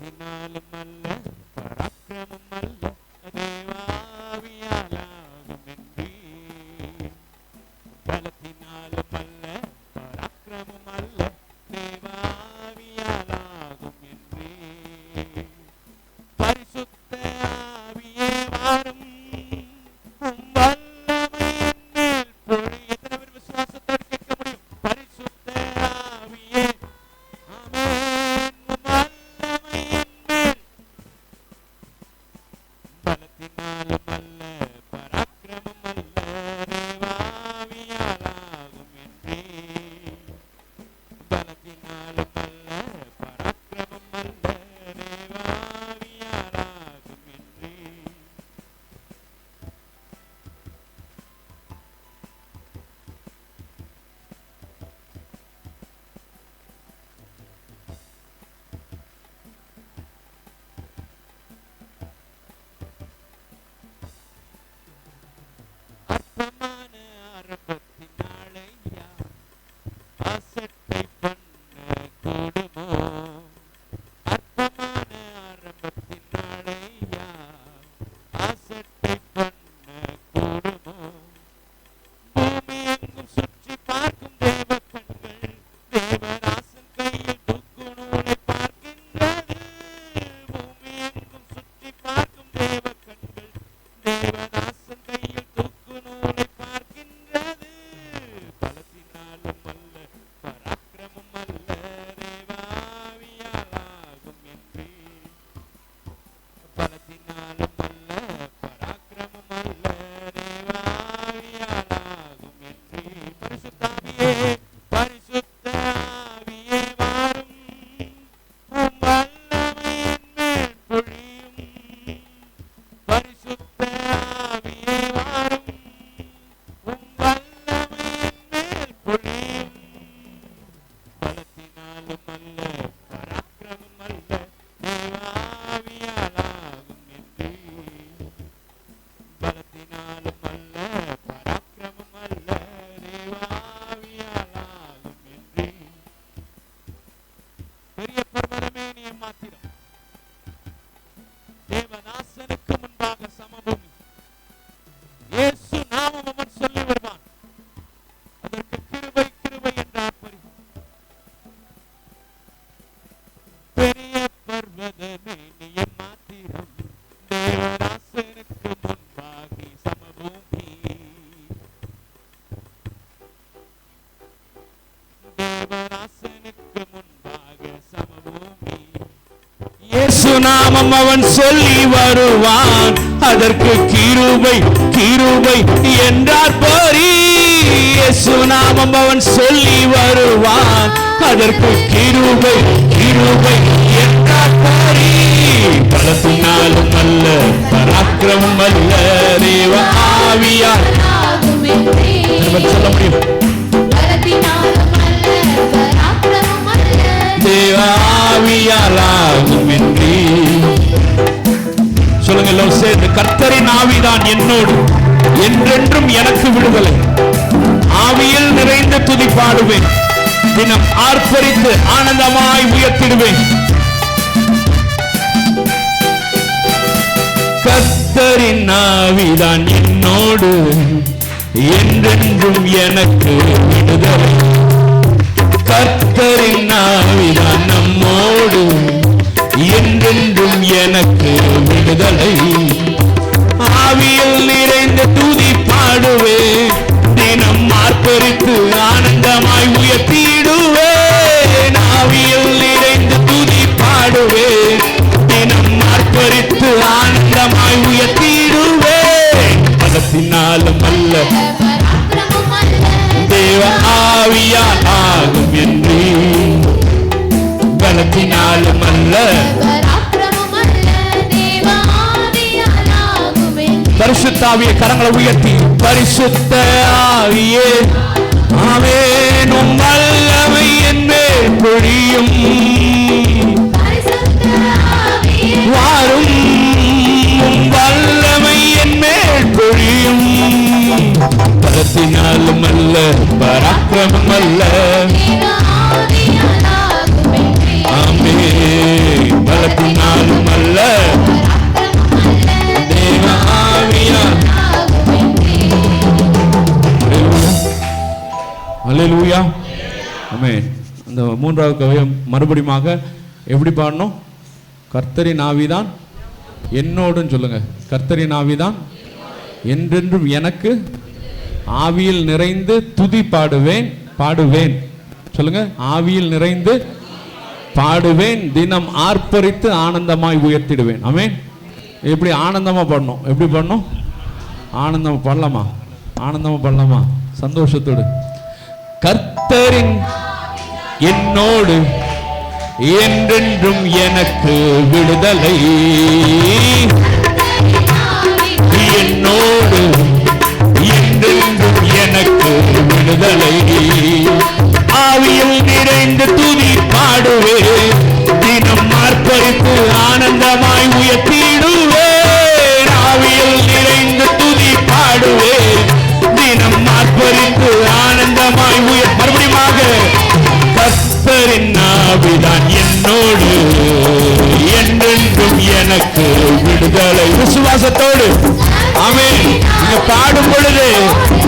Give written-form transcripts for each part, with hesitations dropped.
பலத்தினாலும் அல்ல பராக்கிரமம் அல்ல தேவாவியாலாகும் என்றே. பலத்தினாலும் அல்ல பராக்கிரமம் அல்ல தேவாவியாலாகும் என்றே. பரிசுத்த ஆவியே வாரும் வல்லமை என்மேல் பொழி. எத்தனை பேர் விசுவாசத்தோடு கேட்க முடியும்? பரிசுத்த ஆவியே ஆமென் வல்லமை என்மேல். பலத்தினாலும் அல்ல பராக்கிரமம் அல்ல தேவாவியாலாகும் என்றே. பலத்தினாலும் அல்ல பராக்கிரமம் அல்ல தேவாவியாலாகும் என்றே. அற்பமான ஆரம்பத்தினாலையா அசட்டை பண்ண கூடுமோ? அற்பமான ஆரம்பத்தினாலையா அசட்டை பண்ண கூடுமோ? பூமி எங்கும் சுற்றி பார்க்கும் தேவ கண்கள் தேவராசன் கையில் தூக்கு நூலை பார்க்கின்றது. பூமி எங்கும் சுற்றி பார்க்கும் தேவ கண்கள் தேவராசன் கையில் தூக்கு நூலை பார்க்கின்றது. பலத்தினாலும் அல்ல பராக்கிரமம் அல்ல தேவாவியாலாகும் என்றே. பலத்தினாலும் அல்ல பராக்கிரமம் அல்ல தேவாவியாலாகும் என்றே. பரிசுத்த ஆவியே பரிசுத்த ஆவியே வாரும் உம் வல்லமை என்மேல் பொழியும். பரிசுத்த ஆவியே வாரும் உம் வல்லமை என்மேல் பொழியும். பலத்தினாலும் அல்ல பராக்கிரமம் அல்ல தேவாவியாலாகும் என்றே. பலத்தினாலும் அல்ல பராக்கிரமம் அல்ல தேவாவியாலாகும் என்றே. பெரிய பர்வதமே நீ மாத்திரம் தேவதாசனுக்கு முன்பாக சமபூமி. இயேசு நாமம் அவன் சொல்லி வருவான். அதற்கு கிருபை கிருபை என்ற ஆர்ப்பரி. பெரிய பர்வதமே நீ மாத்திரம் தேவதாசனுக்கு முன்பாகி சமபூமி. தேவதாசனுக்கு முன்பாக சமபூமி. இயேசு நாமம் அவன் சொல்லி வருவான். அதற்கு கிருபை கிருபை என்றார் போரி. இயேசு நாமம் அவன் சொல்லி வருவான். அதற்கு கிருபை கிருபை என்றார் போரி. பலத்தினாலும் அல்ல பராக்கிரமம் அல்ல தேவ ஆவியால் சொல்ல முடியும். தேவ ஆவியாலாகும் என்றே. சொல்லுங்க எல்லோரும் சேர்ந்து, கர்த்தரின் ஆவிதான் என்னோடு, என்றென்றும் எனக்கு விடுதலை. ஆவியில் நிறைந்து துதி பாடுவேன், தினம் ஆர்ப்பரித்து ஆனந்தமாய் உயர்த்திடுவேன். கர்த்தரின் ஆவிதான் என்னோடு, என்றென்றும் எனக்கு விடுதலை. கர்த்தரின் ஆவிதான் நம்மோடு, என்றென்றும் எனக்கு விடுதலை. ஆவியில் நிறைந்த துதி பாடுவேன், தினம் ஆர்ப்பரித்து ஆனந்தமாய் உயர்த்திடுவேன். ஆவியில் நிறைந்த துதி பாடுவேன், தினம் ஆர்ப்பரித்து ஆனந்தமாய் உயர்த்திடுவேன். பலத்தினாலும் அல்ல தேவ ஆவியால் ஆகும் என்று. பலத்தினாலும் அல்ல பரிசுத்த ஆவியே கரங்களை உயர்த்தி, பரிசுத்த ஆவியே ஆமென் உம் வல்லமை என்மேல் பொழியும். வாரும் உம் வல்லமை என்மேல் பொழியும். பலத்தினாலும் அல்ல பராக்கிரமம் அல்ல ஆமென். பலத்தினால் மூன்றாவது கவியம் மறுபடியுமாக எப்படி பாடணும்? கர்த்தரின் ஆவிதான் என்னோடுன்னு சொல்லுங்க. கர்த்தரின் ஆவிதான் என்றென்றும் எனக்கு ஆவியில் நிறைந்து துதி பாடுவேன் பாடுவேன் சொல்லுங்க. ஆவியில் நிறைந்து பாடுவேன், தினம் ஆர்ப்பரித்து ஆனந்தமாய் உயர்த்திடுவேன். ஆமென். எப்படி ஆனந்தமா பாடணும்? எப்படி பாடணும்? ஆனந்தமா பாடலாமா? ஆனந்தமா பாடலாமா? சந்தோஷத்தோடு. கர்த்தரின் என்னோடு என்றென்றும் எனக்கு விடுதலை, என்னோடு என்றென்றும் எனக்கு விடுதலை, ஆவியில் நிறைந்து துதி பாடுவே, தினம் ஆர்ப்பரித்து ஆனந்தமாய் உயர்த்திடுவேன். ஆவியில் நிறைந்து துதி பாடுவே, தினம் ஆர்ப்பரித்து ஆனந்தமாய் மறுபடியுமாக கர்த்தரின் ஆவிதான் என்னோடு என்றென்றும் எனக்கு விடுதலை. விசுவாசத்தோடு ஆமென். நீங்க பாடும் பொழுது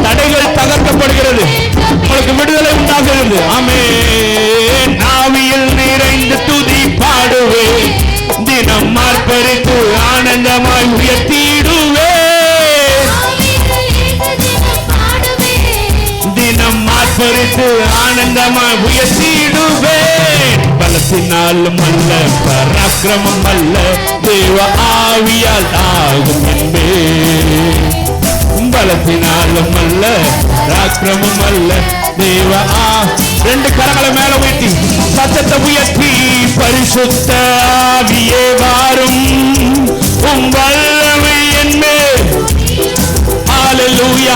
தடைகள் தகர்க்கப்படுகிறது, உங்களுக்கு விடுதலை உண்டாகிறது. ஆமென். ஆவியில் நிறைந்து துதி பாடுவே, தினம் ஆர்ப்பரித்து ஆனந்தமாய் உயர்த்திடுவே, தினம் ஆர்ப்பரித்து ஆனந்தமாய் உயர்த்திடுவேன். பலத்தினாலும் அல்ல, பராக்கிரமம் அல்ல, தேவ ஆவியால் ஆகும் என்பே. பலத்தினாலும் அல்ல, பராக்கிரமம் அல்ல, தேவ ரெண்டு கரங்களை மேல உயர்த்தி சத்தத்தை உயர்த்தி, பரிசுத்த ஆவியே வாரும், உம் வல்லமை என்மேல். ஹல்லேலூயா.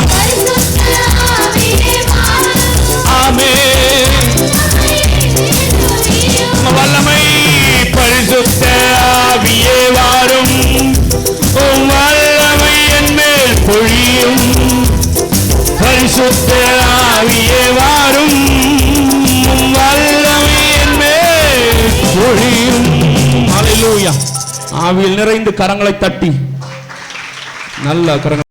ஆமென். வல்லமை பரிசுத்த ஆவியே வாரும், உம் வல்லமை என்மேல் பொழியும். பரிசுத்த ஆவியே வாரும், உம் வல்லமை என்மேல் பொழியும். ஹல்லேலூயா. ஆவியில் நிறைந்து கரங்களை தட்டி நல்ல கரங்கள்